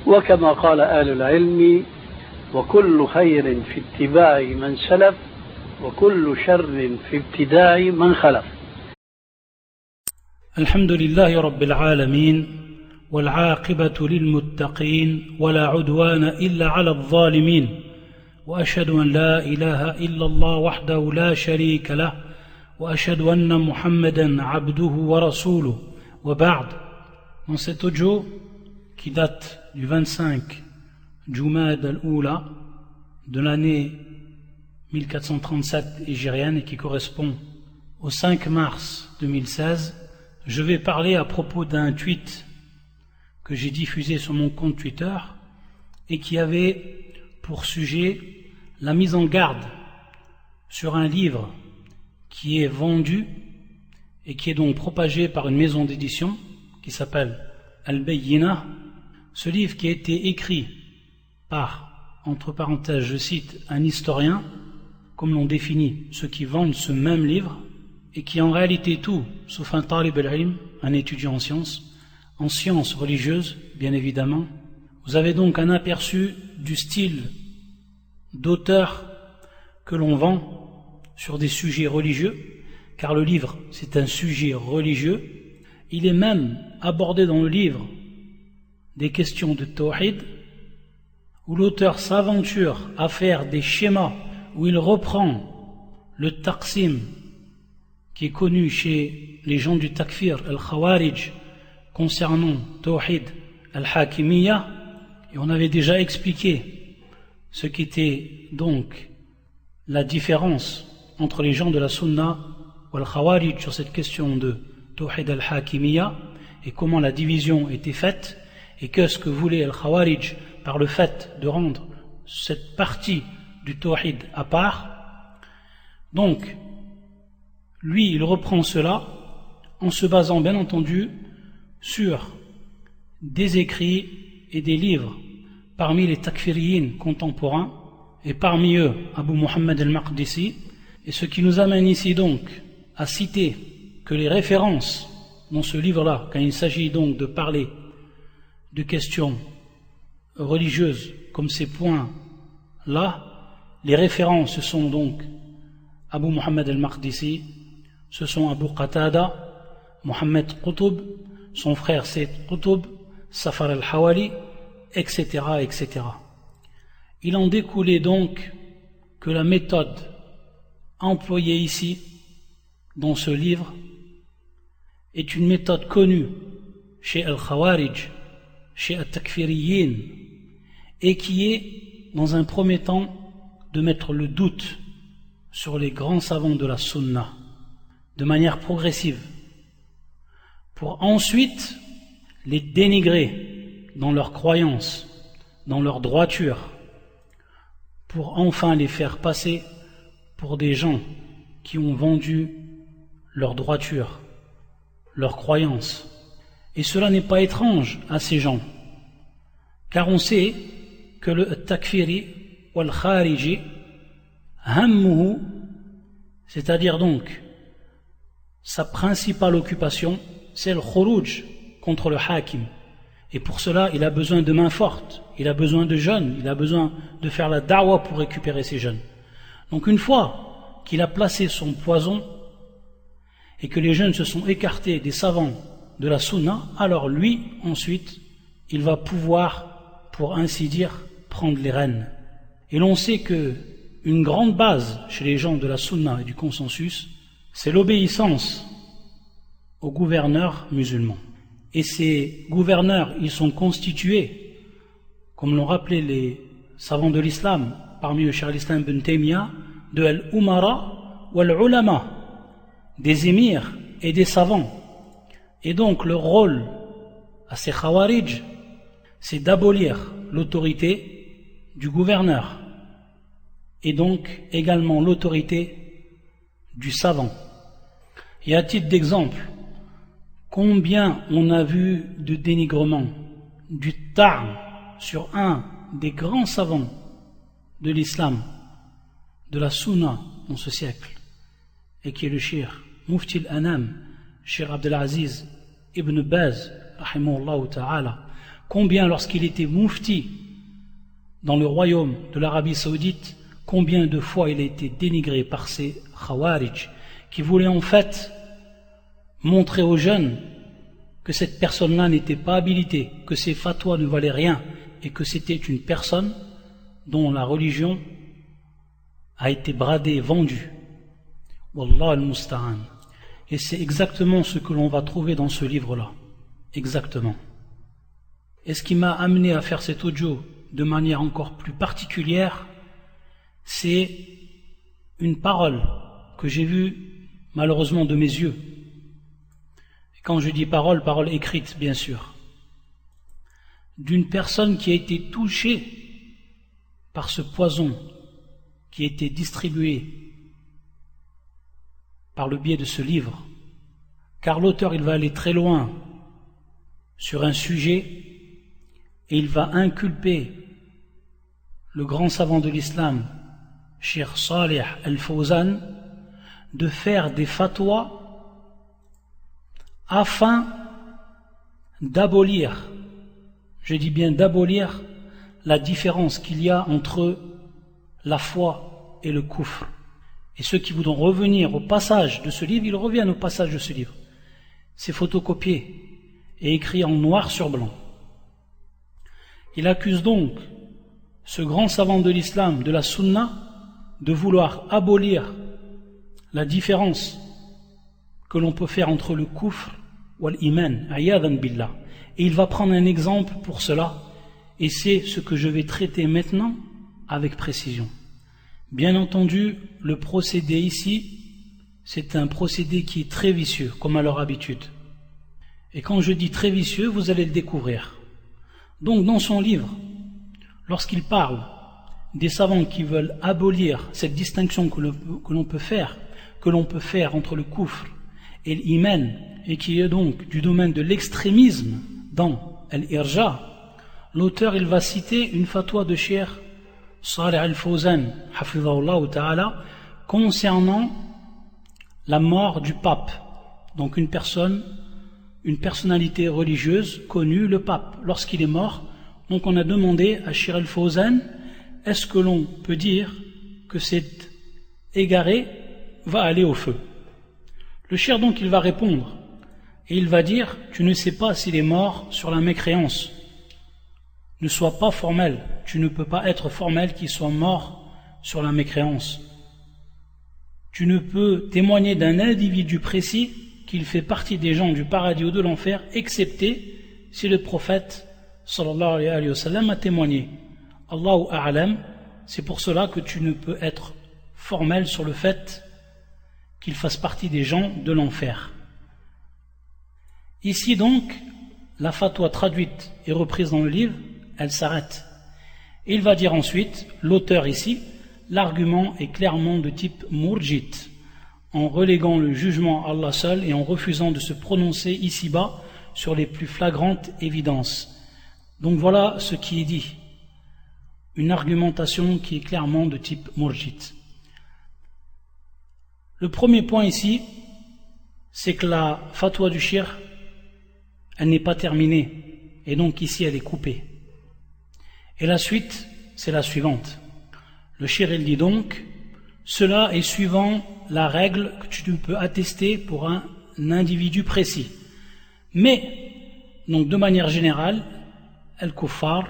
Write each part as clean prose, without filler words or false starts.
وكما قال أهل العلم وكل خير في اتباع من سلف وكل شر في ابتداع من خلف. الحمد لله رب العالمين والعاقبة للمتقين ولا عدوان إلا على الظالمين وأشهد أن لا إله إلا الله وحده لا شريك له وأشهد أن محمدا عبده ورسوله وبعد. Dans cet audio qui date du 25 Jumad al-Oula de l'année 1437 hégérienne et qui correspond au 5 mars 2016, je vais parler à propos d'un tweet que j'ai diffusé sur mon compte Twitter et qui avait pour sujet la mise en garde sur un livre qui est vendu et qui est donc propagé par une maison d'édition qui s'appelle Al-Bayyinah. Ce livre qui a été écrit par, entre parenthèses, je cite, un historien, comme l'ont défini ceux qui vendent ce même livre, et qui en réalité tout, sauf un talib al-ilm, un étudiant en sciences religieuses, bien évidemment. Vous avez donc un aperçu du style d'auteur que l'on vend sur des sujets religieux, car le livre, c'est un sujet religieux. Il est même abordé dans le livre des questions de tawhid, où l'auteur s'aventure à faire des schémas, où il reprend le taqsim, qui est connu chez les gens du takfir, al-khawarij, concernant tawhid al-hakimiyya, et on avait déjà expliqué ce qu'était donc la différence entre les gens de la sunna ou al-khawarij sur cette question de tawhid al-hakimiyya et comment la division était faite et qu'est-ce que voulait al-khawarij par le fait de rendre cette partie du tawhid à part. Donc, lui, il reprend cela en se basant bien entendu sur des écrits et des livres parmi les takfiriyin contemporains et parmi eux Abu Muhammad al-Maqdisi, et ce qui nous amène ici donc à citer que les références dans ce livre-là, quand il s'agit donc de parler de questions religieuses comme ces points-là, les références ce sont donc Abu Muhammad al-Maqdisi, ce sont Abu Qatada, Mohammed Qutb, son frère Sayyid Qutb, Safar al-Hawali, etc., etc. Il en découlait donc que la méthode employée ici, dans ce livre, est une méthode connue chez Al-Khawarij, chez Al-Takfiriyin, et qui est, dans un premier temps, de mettre le doute sur les grands savants de la Sunna, de manière progressive, pour ensuite les dénigrer dans leurs croyances, dans leur droiture, pour enfin les faire passer pour des gens qui ont vendu leur droiture, leur croyance. Et cela n'est pas étrange à ces gens, car on sait que le takfiri ou le khariji, hammuhu, c'est-à-dire donc sa principale occupation, c'est le khuruj contre le hakim. Et pour cela, il a besoin de mains fortes, il a besoin de jeunes, il a besoin de faire la da'wa pour récupérer ces jeunes. Donc une fois qu'il a placé son poison et que les jeunes se sont écartés des savants de la sunna, alors lui, ensuite, il va pouvoir, pour ainsi dire, prendre les rênes. Et l'on sait que une grande base chez les gens de la sunna et du consensus, c'est l'obéissance aux gouverneurs musulmans. Et ces gouverneurs, ils sont constitués, comme l'ont rappelé les savants de l'islam, parmi eux Cheikh al-Islam ibn Taymiyyah, de al-umara ou al-ulama, des émirs et des savants. Et donc le rôle à ces khawarij, c'est d'abolir l'autorité du gouverneur et donc également l'autorité du savant. Et à titre d'exemple, combien on a vu de dénigrement, du ta'am sur un des grands savants de l'islam, de la sunna dans ce siècle, et qui est le cheikh Mufti al-Anam, cheikh Abdelaziz ibn Baz, rahimahullah ta'ala, combien lorsqu'il était mufti dans le royaume de l'Arabie Saoudite, combien de fois il a été dénigré par ces Khawarij qui voulaient en fait montrer aux jeunes que cette personne-là n'était pas habilitée, que ses fatwas ne valaient rien et que c'était une personne dont la religion a été bradée, vendue. Wallah al-musta'an. Et c'est exactement ce que l'on va trouver dans ce livre-là. Exactement. Et ce qui m'a amené à faire cet audio de manière encore plus particulière, c'est une parole que j'ai vue malheureusement de mes yeux. Et quand je dis parole, parole écrite bien sûr, d'une personne qui a été touchée par ce poison qui a été distribué par le biais de ce livre, car l'auteur il va aller très loin sur un sujet et il va inculper le grand savant de l'islam, Cheikh Salih Al-Fawzan, de faire des fatwas afin d'abolir, je dis bien d'abolir, la différence qu'il y a entre la foi et le kufr. Et ceux qui voudront revenir au passage de ce livre, ils reviennent au passage de ce livre. C'est photocopié et écrit en noir sur blanc. Il accuse donc ce grand savant de l'islam, de la sunna, de vouloir abolir la différence que l'on peut faire entre le kufr ou l'iman, ayadan billah. Et il va prendre un exemple pour cela, et c'est ce que je vais traiter maintenant avec précision. Bien entendu, le procédé ici, c'est un procédé qui est très vicieux, comme à leur habitude. Et quand je dis très vicieux, vous allez le découvrir. Donc, dans son livre, lorsqu'il parle des savants qui veulent abolir cette distinction que l'on peut faire entre le kufr et l'iman, et qui est donc du domaine de l'extrémisme dans l'irja, l'auteur il va citer une fatwa de Cheikh Salih Al-Fawzan, hafidhahullah ta'ala, concernant la mort du pape. Donc une personnalité religieuse connue, le pape, lorsqu'il est mort. Donc on a demandé à Cheikh Al-Fawzan, est-ce que l'on peut dire que cet égaré va aller au feu? Le cheikh donc il va répondre, et il va dire, tu ne sais pas s'il est mort sur la mécréance. Ne sois pas formel, tu ne peux pas être formel qu'il soit mort sur la mécréance. Tu ne peux témoigner d'un individu précis qu'il fait partie des gens du paradis ou de l'enfer, excepté si le prophète sallallahu alayhi wa sallam a témoigné. Allahu a'lam, c'est pour cela que tu ne peux être formel sur le fait qu'il fasse partie des gens de l'enfer. Ici donc, la fatwa traduite et reprise dans le livre, elle s'arrête. Et il va dire ensuite, l'auteur ici, l'argument est clairement de type murjit, en reléguant le jugement à Allah seul et en refusant de se prononcer ici-bas sur les plus flagrantes évidences. Donc voilà ce qui est dit. Une argumentation qui est clairement de type murjit. Le premier point ici, c'est que la fatwa du cheikh, elle n'est pas terminée, et donc ici elle est coupée. Et la suite, c'est la suivante. Le cheikh il dit donc, cela est suivant la règle que tu peux attester pour un individu précis. Mais, donc de manière générale, al-kuffar,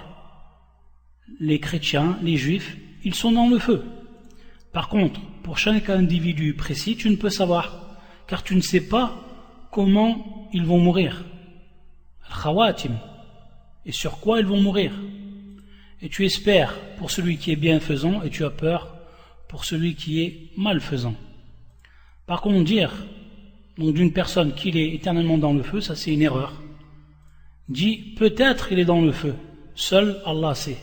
les chrétiens, les juifs, ils sont dans le feu. Par contre, pour chaque individu précis, tu ne peux savoir, car tu ne sais pas comment ils vont mourir. Al-khawatim, et sur quoi ils vont mourir. Et tu espères pour celui qui est bienfaisant et tu as peur pour celui qui est malfaisant. Par contre, dire donc d'une personne qu'il est éternellement dans le feu, ça c'est une erreur. Dis peut-être il est dans le feu, seul Allah sait.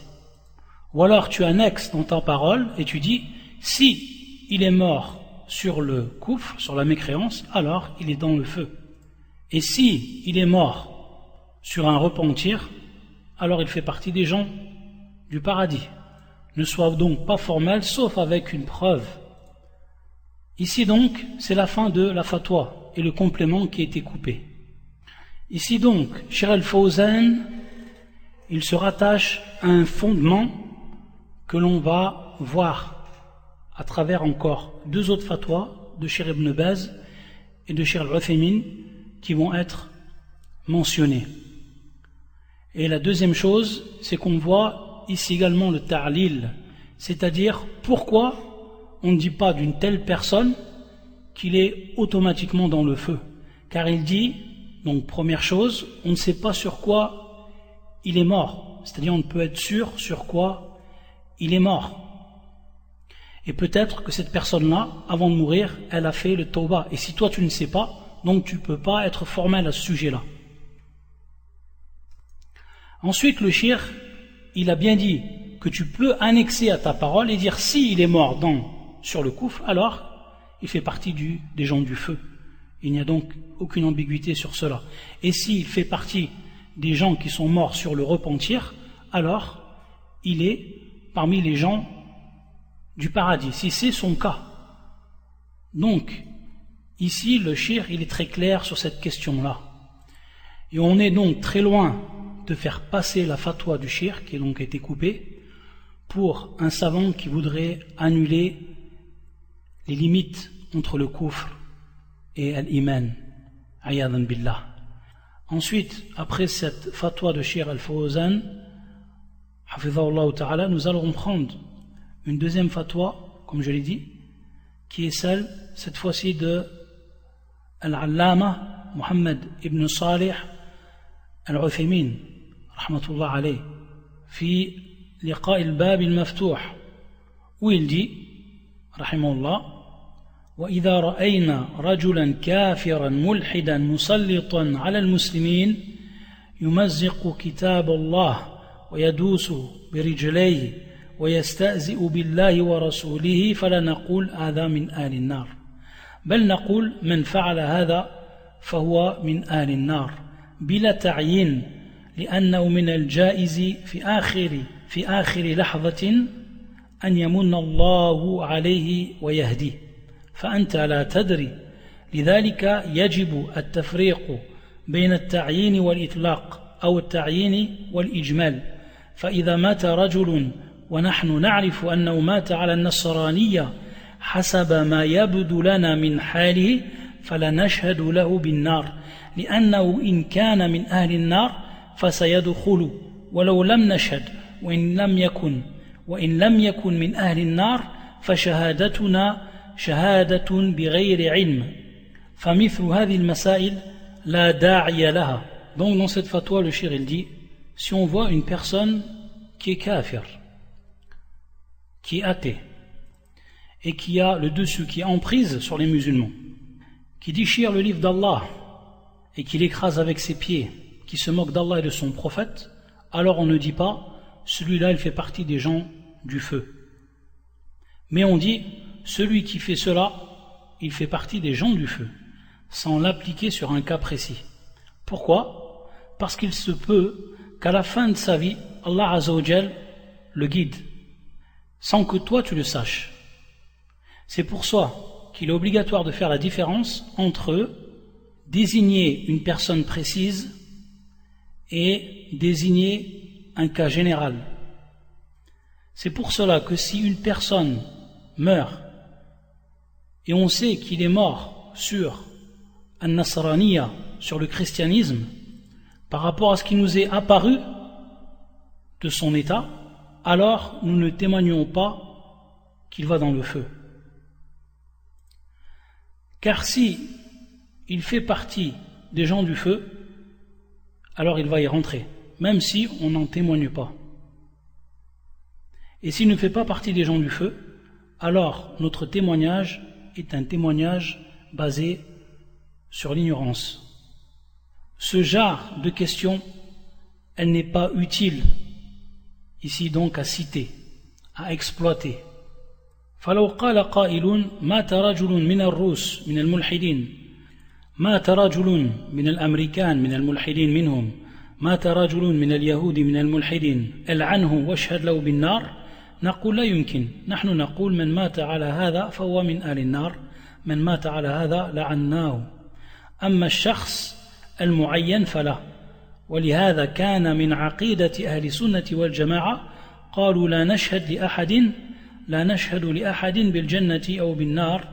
Ou alors tu annexes dans ta parole et tu dis si il est mort sur le kufr, sur la mécréance, alors il est dans le feu. Et si il est mort sur un repentir, alors il fait partie des gens du paradis. Ne sois donc pas formel, sauf avec une preuve. Ici donc, c'est la fin de la fatwa et le complément qui a été coupé. Ici donc, Cheikh Al-Fawzan, il se rattache à un fondement que l'on va voir à travers encore deux autres fatwas de Cheikh Ibn Baz et de Cheikh Al-Uthaymin qui vont être mentionnés. Et la deuxième chose, c'est qu'on voit ici également le ta'lil, c'est-à-dire pourquoi on ne dit pas d'une telle personne qu'il est automatiquement dans le feu. Car il dit, donc première chose, on ne sait pas sur quoi il est mort, c'est-à-dire on ne peut être sûr sur quoi il est mort. Et peut-être que cette personne-là, avant de mourir, elle a fait le tawbah. Et si toi tu ne sais pas, donc tu ne peux pas être formel à ce sujet-là. Ensuite, le cheikh, il a bien dit que tu peux annexer à ta parole et dire s'il est mort sur le koufr, alors il fait partie des gens du feu. Il n'y a donc aucune ambiguïté sur cela. Et s'il fait partie des gens qui sont morts sur le repentir, alors il est parmi les gens du paradis, si c'est son cas. Donc, ici, le cheikh, il est très clair sur cette question-là. Et on est donc très loin de faire passer la fatwa du cheikh, qui a donc été coupée, pour un savant qui voudrait annuler les limites entre le kufr et l'iman, ayadan billah. Ensuite, après cette fatwa de Cheikh Al-Fawzan, hafidhahullah ta'ala, nous allons prendre une deuxième fatwa, comme je l'ai dit, qui est celle, cette fois-ci, de Al-Allama Muhammad ibn Salih Al-Uthaymin, rahmatullah alayh, fi liqa' al-bab al-maftuh, où il dit, rahimahullah, وإذا رأينا رجلا كافرا ملحدا مسلطا على المسلمين يمزق كتاب الله ويدوس برجليه ويستهزئ بالله ورسوله فلا نقول هذا من أهل النار بل نقول من فعل هذا فهو من أهل النار بلا تعيين لأنه من الجائز في آخر لحظة أن يمن الله عليه ويهديه فأنت لا تدري لذلك يجب التفريق بين التعيين والإطلاق أو التعيين والإجمال فإذا مات رجل ونحن نعرف أنه مات على النصرانية حسب ما يبدو لنا من حاله فلا نشهد له بالنار لأنه إن كان من أهل النار فسيدخل ولو لم نشهد وإن لم يكن من أهل النار فشهادتنا شهادة بغير علم فمثل هذه المسائل لا داعي لها. Donc dans cette fatwa, le cheikh il dit, si on voit une personne qui est kafir, qui est athée, et qui a le dessus, qui est en prise sur les musulmans, qui déchire le livre d'Allah, et qui l'écrase avec ses pieds, qui se moque d'Allah et de son prophète, alors on ne dit pas, celui-là il fait partie des gens du feu. Mais on dit, celui qui fait cela, il fait partie des gens du feu, sans l'appliquer sur un cas précis. Pourquoi? Parce qu'il se peut qu'à la fin de sa vie, Allah Azza wa Jal le guide, sans que toi tu le saches. C'est pour ça qu'il est obligatoire de faire la différence entre désigner une personne précise et désigner un cas général. C'est pour cela que si une personne meurt et on sait qu'il est mort sur An-Nasraniya, sur le christianisme, par rapport à ce qui nous est apparu de son état, alors nous ne témoignons pas qu'il va dans le feu. Car si il fait partie des gens du feu, alors il va y rentrer, même si on n'en témoigne pas. Et s'il ne fait pas partie des gens du feu, alors notre témoignage est un témoignage basé sur l'ignorance. Ce genre de question, elle n'est pas utile ici donc à citer, à exploiter. فلو قال قائل مات رجل من الروس من الملحدين مات رجل من الأمريكان من الملحدين منهم مات رجل من اليهود من الملحدين العنه واشهد له بالنار نقول لا يمكن نحن نقول من مات على هذا فهو من أهل النار من مات على هذا لعناه أما الشخص المعين فلا ولهذا كان من عقيدة أهل السنة والجماعة قالوا لا نشهد لأحد بالجنة أو بالنار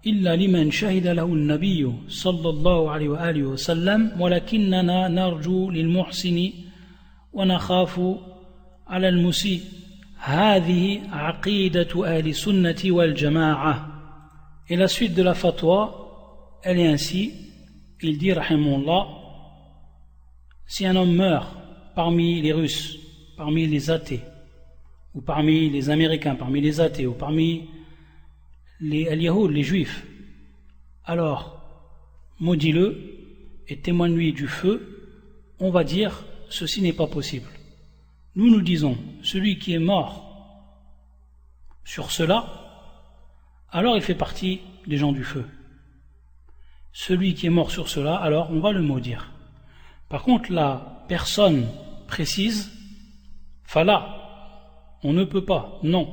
إلا لمن شهد له النبي صلى الله عليه وآله وسلم ولكننا نرجو للمحسن ونخاف على المسيء هذه عقيدة أهل السنة والجماعة. Et la suite de la fatwa, elle est ainsi, il dit rahimahullah, si un homme meurt parmi les Russes, parmi les athées, ou parmi les Américains, parmi les athées, ou parmi les Al-Yahoud, les Juifs, alors maudis-le et témoigne-lui du feu, on va dire ceci n'est pas possible. Nous disons, celui qui est mort sur cela, alors il fait partie des gens du feu. Celui qui est mort sur cela, alors on va le maudire. Par contre, la personne précise, fala, on ne peut pas, non.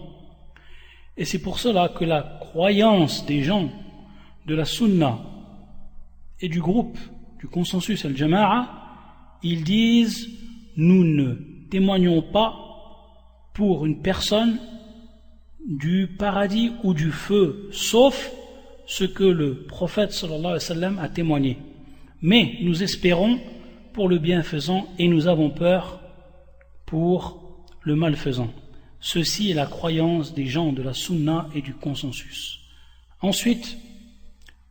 Et c'est pour cela que la croyance des gens de la sunna et du groupe du consensus al-jama'a, ils disent, nous ne témoignons pas pour une personne du paradis ou du feu, sauf ce que le prophète sallallahu alayhi wa sallam a témoigné. Mais nous espérons pour le bienfaisant et nous avons peur pour le malfaisant. Ceci est la croyance des gens de la sunna et du consensus. Ensuite,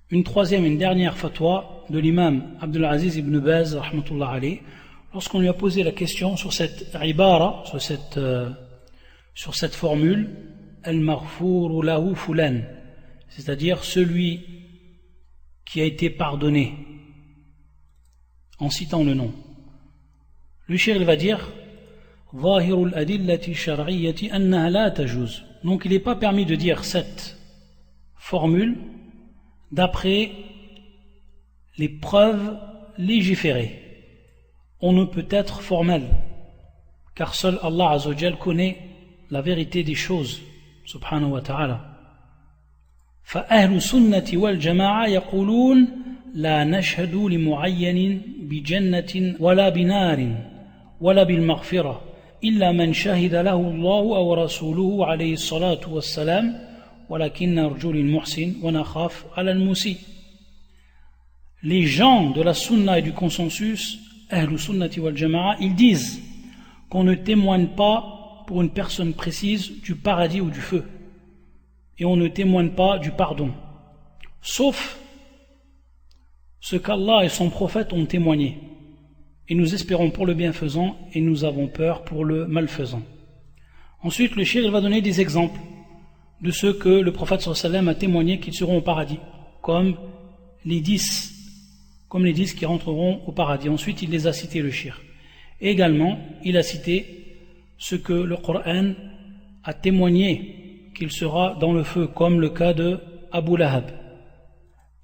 une troisième et une dernière fatwa de l'imam Abdul Aziz ibn Baz, rahmatullah alayh, lorsqu'on lui a posé la question sur cette ibara, sur cette formule, al-maghfour lahu fulan, c'est-à-dire celui qui a été pardonné, en citant le nom. Le cheikh va dire donc il n'est pas permis de dire cette formule d'après les preuves légiférées. On ne peut être formel, car seul Allah Azza wa Jal connaît la vérité des choses, subhanahu wa ta'ala. فأهل السنة والجماعة يقولون لا نشهد لمعين بجنة ولا بنار ولا بالمغفرة إلا من شهد له الله أو رسوله عليه الصلاة والسلام ولكن نرجو للمحسن ونخاف على المسيء. Les gens de la sunna et du consensus, Ahlus Sunnati wal Jama'a, ils disent qu'on ne témoigne pas pour une personne précise du paradis ou du feu. Et on ne témoigne pas du pardon, sauf ce qu'Allah et son prophète ont témoigné. Et nous espérons pour le bienfaisant et nous avons peur pour le malfaisant. Ensuite, le cheikh va donner des exemples de ceux que le prophète sallallahu alayhi wa sallam a témoigné qu'ils seront au paradis, comme les 10 qui rentreront au paradis. Ensuite, il les a cités, le cheikh. Et également, il a cité ce que le Coran a témoigné qu'il sera dans le feu, comme le cas de Abu Lahab.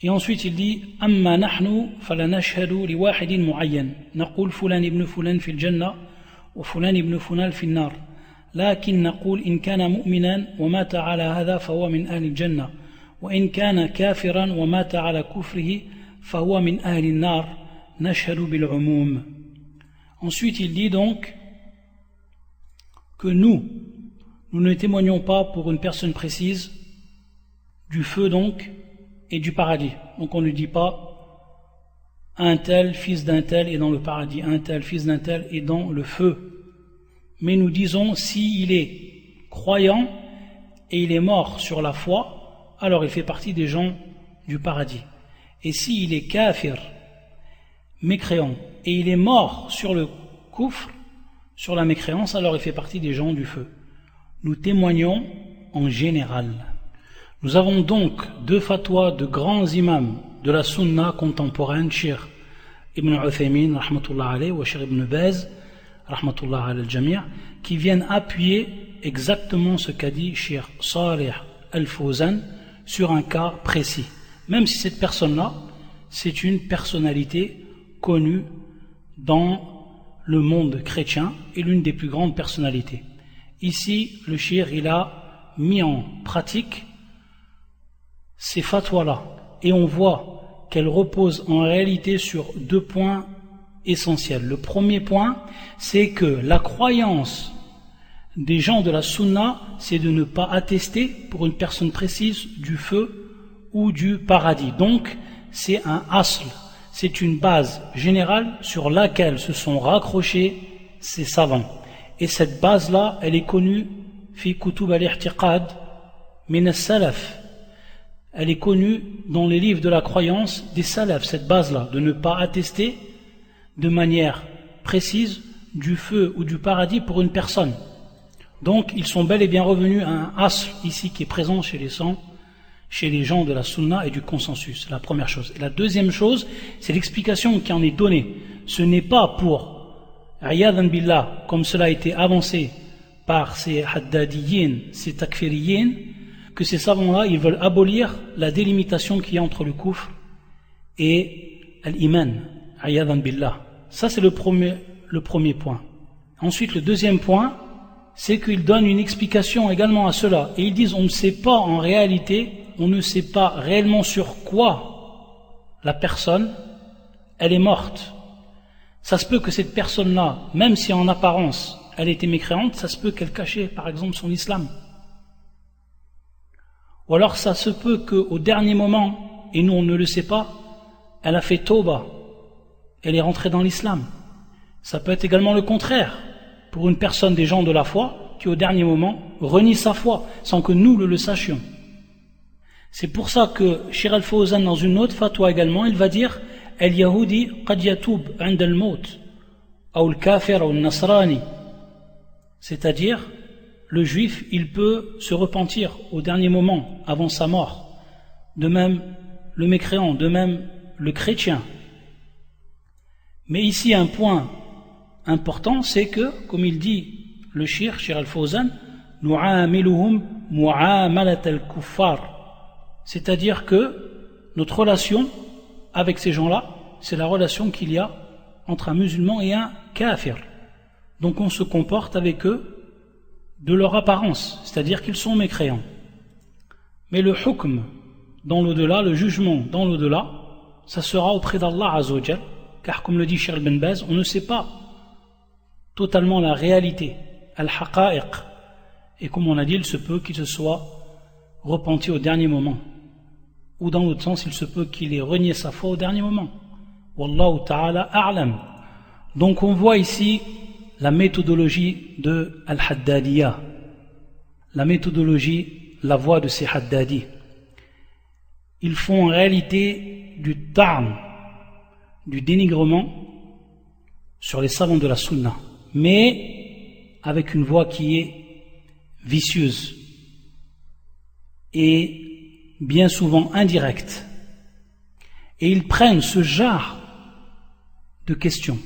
Et ensuite il dit Amma nahnu falanashhadu li wahidin mu'ayyan naqul fulan ibn fulan fil jannah wa fulan ibn fulan fil nar lakin naqul in kana mu'minan wa mata ala hadha fahuwa min ahli al-jannah wa in kana kafiran wa mata ala kufrihi fahuwa min ahli an-nar nashhadu bil umum. Ensuite il dit donc que nous ne témoignons pas pour une personne précise du feu donc et du paradis. Donc on ne dit pas un tel fils d'un tel est dans le paradis, un tel fils d'un tel est dans le feu. Mais nous disons s'il est croyant et il est mort sur la foi, alors il fait partie des gens du paradis. Et s'il est kafir, mécréant, et il est mort sur le kufr, sur la mécréance, alors il fait partie des gens du feu. Nous témoignons en général. Nous avons donc deux fatwas de grands imams de la sunna contemporaine, Cheikh Ibn Uthaymin, rahmatullah alayhi, ou Cheikh Ibn Baz, rahmatullah alayhi al-Jami', qui viennent appuyer exactement ce qu'a dit Cheikh Salih al-Fawzan sur un cas précis. Même si cette personne-là, c'est une personnalité connue dans le monde chrétien et l'une des plus grandes personnalités. Ici, le cheikh, il a mis en pratique ces fatwas-là, et on voit qu'elles reposent en réalité sur deux points essentiels. Le premier point, c'est que la croyance des gens de la sunna, c'est de ne pas attester pour une personne précise du feu ou du paradis. Donc, c'est un asl, c'est une base générale sur laquelle se sont raccrochés ces savants. Et cette base-là, elle est connue fi kutub al-i'tiqad min as-salaf. Elle est connue dans les livres de la croyance des salaf, cette base-là, de ne pas attester de manière précise du feu ou du paradis pour une personne. Donc, ils sont bel et bien revenus à un asl ici qui est présent chez les gens de la sunna et du consensus, la première chose. Et la deuxième chose, c'est l'explication qui en est donnée. Ce n'est pas pour, ayadan billah, comme cela a été avancé par ces haddadiyin, ces takfiriyin, que ces savants-là, ils veulent abolir la délimitation qu'il y a entre le kufr et l'iman, ayadan billah. Ça, c'est le premier point. Ensuite, le deuxième point, c'est qu'ils donnent une explication également à cela. Et ils disent, on ne sait pas en réalité, on ne sait pas réellement sur quoi la personne, elle est morte. Ça se peut que cette personne-là, même si en apparence elle était mécréante, ça se peut qu'elle cachait par exemple son islam. Ou alors ça se peut qu'au dernier moment, et nous on ne le sait pas, elle a fait tauba, elle est rentrée dans l'islam. Ça peut être également le contraire, pour une personne des gens de la foi, qui au dernier moment renie sa foi, sans que nous le sachions. C'est pour ça que Cheikh Al-Fawzan, dans une autre fatwa également, il va dire El-Yahudi qad yatub 'inda al-maut ou al-kafir ou al-nasrani, c'est-à-dire le juif il peut se repentir au dernier moment avant sa mort, de même le mécréant, de même le chrétien. Mais ici un point important, c'est que, comme il dit le Cheikh Al-Fawzan, nu'amiluhum mu'amalat al-kuffar, c'est-à-dire que notre relation avec ces gens-là, c'est la relation qu'il y a entre un musulman et un kafir. Donc on se comporte avec eux de leur apparence, c'est-à-dire qu'ils sont mécréants. Mais le hukm dans l'au-delà, le jugement dans l'au-delà, ça sera auprès d'Allah Azza wa Jal, car comme le dit Cheikh Ben Baz, on ne sait pas totalement la réalité, al-haqa'iq, et comme on a dit, il se peut qu'il se soit repenti au dernier moment. Ou dans l'autre sens, il se peut qu'il ait renié sa foi au dernier moment. Wallahu ta'ala a'lam. Donc on voit ici la méthodologie de Al-Haddadiyya, la méthodologie, la voie de ces Haddadis. Ils font en réalité du ta'am, du dénigrement sur les savants de la sunna, mais avec une voie qui est vicieuse et bien souvent indirecte. Et ils prennent ce genre de questions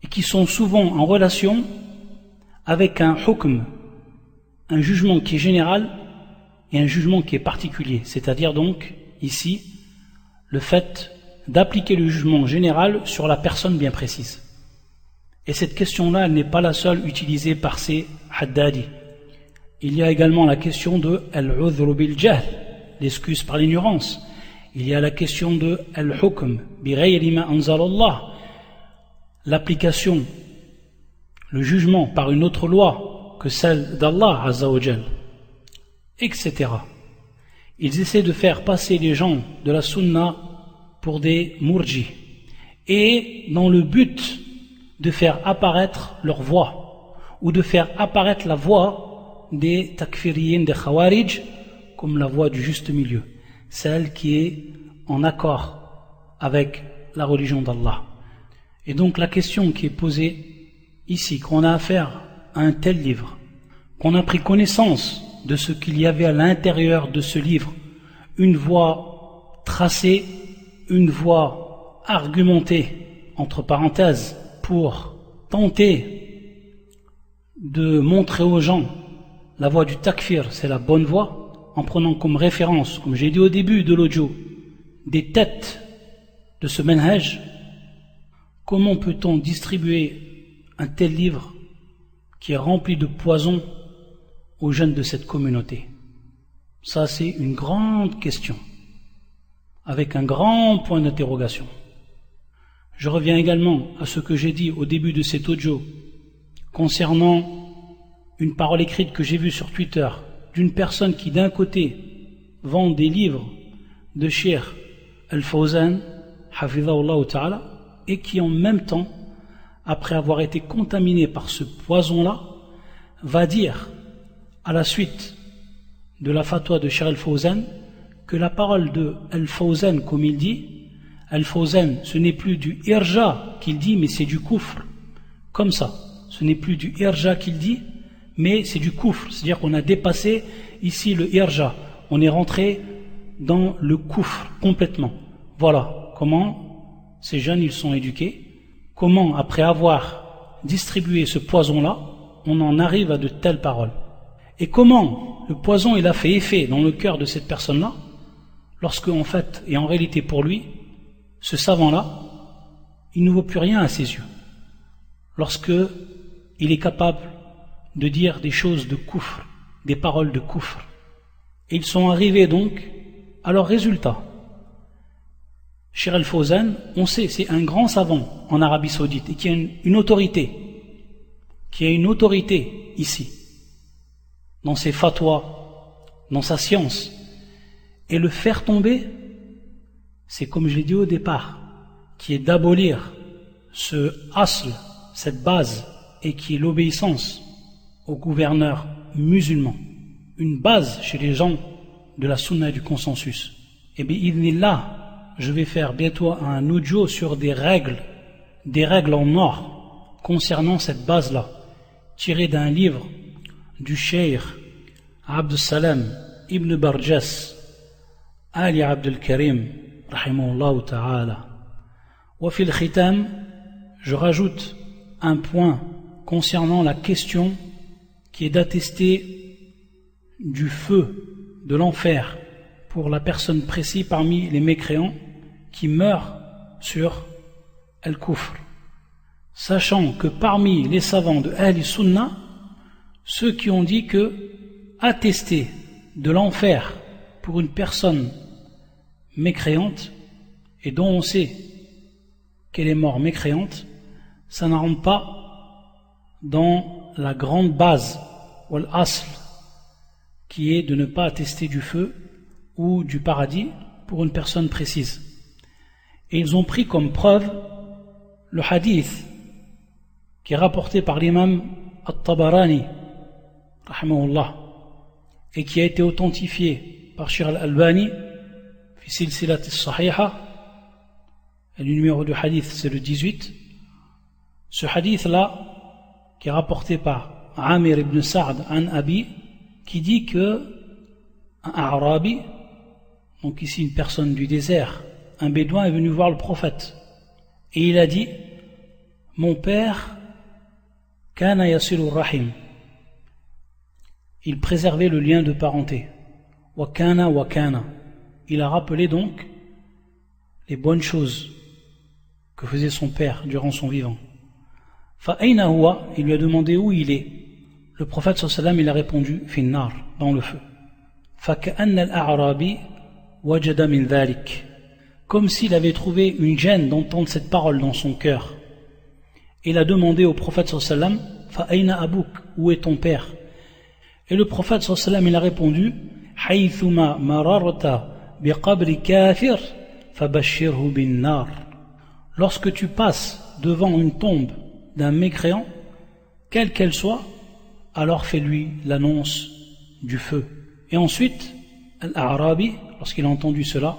et qui sont souvent en relation avec un hukm, un jugement qui est général et un jugement qui est particulier, c'est-à-dire donc ici le fait d'appliquer le jugement général sur la personne bien précise. Et cette question-là, elle n'est pas la seule utilisée par ces haddadis. Il y a également la question de al-udhru bil-jahl, l'excuse par l'ignorance. Il y a la question de al-hukm bi ghayri ma anzalallah, l'application, le jugement par une autre loi que celle d'Allah Azza wa Jal, etc. Ils essaient de faire passer les gens de la sunna pour des murji, et dans le but de faire apparaître leur voix, ou de faire apparaître la voix des takfiriyin, des khawarij, comme la voix du juste milieu, celle qui est en accord avec la religion d'Allah. Et donc la question qui est posée ici, qu'on a affaire à un tel livre, qu'on a pris connaissance de ce qu'il y avait à l'intérieur de ce livre, une voie tracée, une voie argumentée, entre parenthèses, pour tenter de montrer aux gens la voie du takfir, c'est la bonne voie, en prenant comme référence, comme j'ai dit au début de l'audio, des têtes de ce manhaj. Comment peut-on distribuer un tel livre qui est rempli de poison aux jeunes de cette communauté? Ça, c'est une grande question, avec un grand point d'interrogation. Je reviens également à ce que j'ai dit au début de cet audio concernant une parole écrite que j'ai vue sur Twitter d'une personne qui d'un côté vend des livres de Cheikh Al-Fawzan, hafidhahullah ta'ala, et qui en même temps, après avoir été contaminé par ce poison-là, va dire à la suite de la fatwa de Cheikh Al-Fawzan que la parole de Al-Fawzan, comme il dit, Al-Fawzan, ce n'est plus du irja qu'il dit, mais c'est du kufr. Comme ça, ce n'est plus du irja qu'il dit, mais c'est du kufr. C'est-à-dire qu'on a dépassé ici le irja. On est rentré dans le kufr complètement. Voilà comment ces jeunes ils sont éduqués. Comment, après avoir distribué ce poison-là, on en arrive à de telles paroles. Et comment le poison il a fait effet dans le cœur de cette personne-là, lorsque en fait, et en réalité pour lui, ce savant-là, il ne vaut plus rien à ses yeux. Lorsque il est capable de dire des choses de kufr, des paroles de kufr. Et ils sont arrivés donc à leur résultat. Cheikh Al-Fawzan, on sait, c'est un grand savant en Arabie Saoudite et qui a une autorité, ici, dans ses fatwas, dans sa science. Et le faire tomber, c'est comme je l'ai dit au départ, qui est d'abolir ce asl, cette base, et qui est l'obéissance au gouverneur musulman. Une base chez les gens de la sunna et du consensus. Et bien, là, je vais faire bientôt un audio sur des règles en or concernant cette base-là, tirée d'un livre du cheikh Abd Salam ibn Barjas Ali Abd al-Karim rahimahullah ta'ala. Wa fil khitam, je rajoute un point concernant la question qui est d'attester du feu de l'enfer pour la personne précise parmi les mécréants qui meurent sur Al-Kufr, sachant que parmi les savants de Ahl Sunnah, ceux qui ont dit que attester de l'enfer pour une personne mécréante et dont on sait qu'elle est morte mécréante, ça n'entre pas dans la grande base ou l'asl qui est de ne pas attester du feu ou du paradis pour une personne précise. Et ils ont pris comme preuve le hadith qui est rapporté par l'imam At-Tabarani rahimahullah et qui a été authentifié par Cheikh Al-Albani fi silsilat as-sahiha. Le numéro du hadith c'est le 18. Ce hadith là qui est rapporté par Amir ibn Sa'd an Abi, qui dit que un Arabi, donc ici une personne du désert, un bédouin est venu voir le prophète et il a dit: mon père kana yasilur rahim, il préservait le lien de parenté, wa kana, il a rappelé donc les bonnes choses que faisait son père durant son vivant. Fa ayna huwa, il lui a demandé où il est. Le prophète sallallahu alayhi wa sallam, il a répondu: finnar, dans le feu. Fa ka'anna al-a'rabi wajada min dhalik, comme s'il avait trouvé une gêne d'entendre cette parole dans son cœur. Il a demandé au prophète sallallahu alayhi wa sallam: fa ayna abouk, où est ton père? Et le prophète sallallahu alayhi wa sallam, il a répondu: haythuma mararta biqabri kafir fabashshirhu bin nar. Lorsque tu passes devant une tombe d'un mécréant, quelle qu'elle soit, alors fais-lui l'annonce du feu. Et ensuite, Al-A'rabi, lorsqu'il a entendu cela,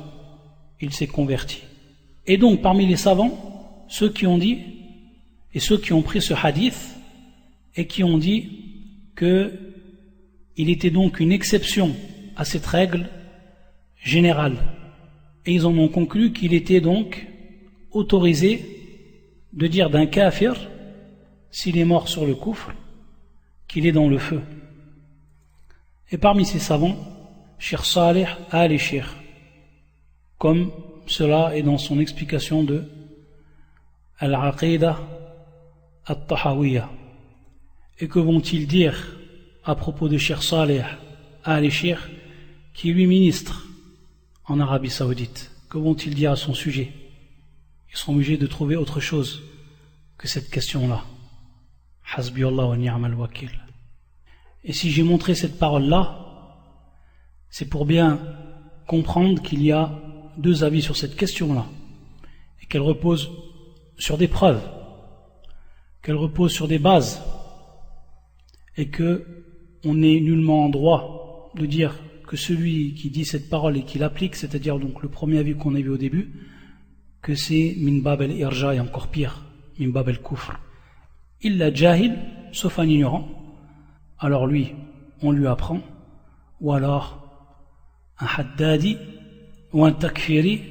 il s'est converti. Et donc, parmi les savants, ceux qui ont dit, et ceux qui ont pris ce hadith, et qui ont dit que il était donc une exception à cette règle générale. Et ils en ont conclu qu'il était donc autorisé de dire d'un kafir, s'il est mort sur le kufr, qu'il est dans le feu. Et parmi ces savants, Cheikh Saleh al-Cheikh, comme cela est dans son explication de Al-Aqidah At-Tahawiyya. Et que vont-ils dire à propos de Cheikh Saleh al-Cheikh, qui lui ministre en Arabie Saoudite? Que vont-ils dire à son sujet? ils seront obligés de trouver autre chose que cette question-là. Hasbi Allah wa ni'mal wakil. Et si j'ai montré cette parole-là, c'est pour bien comprendre qu'il y a deux avis sur cette question-là, et qu'elle repose sur des preuves, qu'elle repose sur des bases, et que on n'est nullement en droit de dire que celui qui dit cette parole et qui l'applique, c'est-à-dire donc le premier avis qu'on a vu au début, que c'est min bab al-irja, et encore pire, min bab al-kufr. Illa jahil, sauf un ignorant, alors lui, on lui apprend, ou alors un haddadi, ou un takfiri,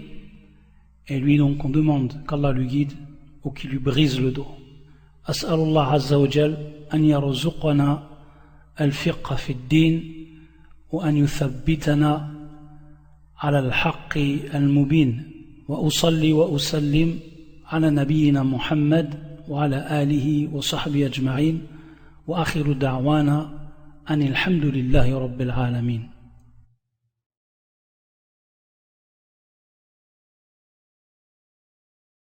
et lui donc on demande qu'Allah lui guide, ou qu'il lui brise le dos. As'alullah azza wa jal an yarzuqana al-fiqha fi ad-din, wa an yuthabbitana ala al-haqqi al-mubin. وأصلي وأسلم على نبينا محمد وعلى آله وصحبه أجمعين وآخر دعوانا أن الحمد لله رب العالمين.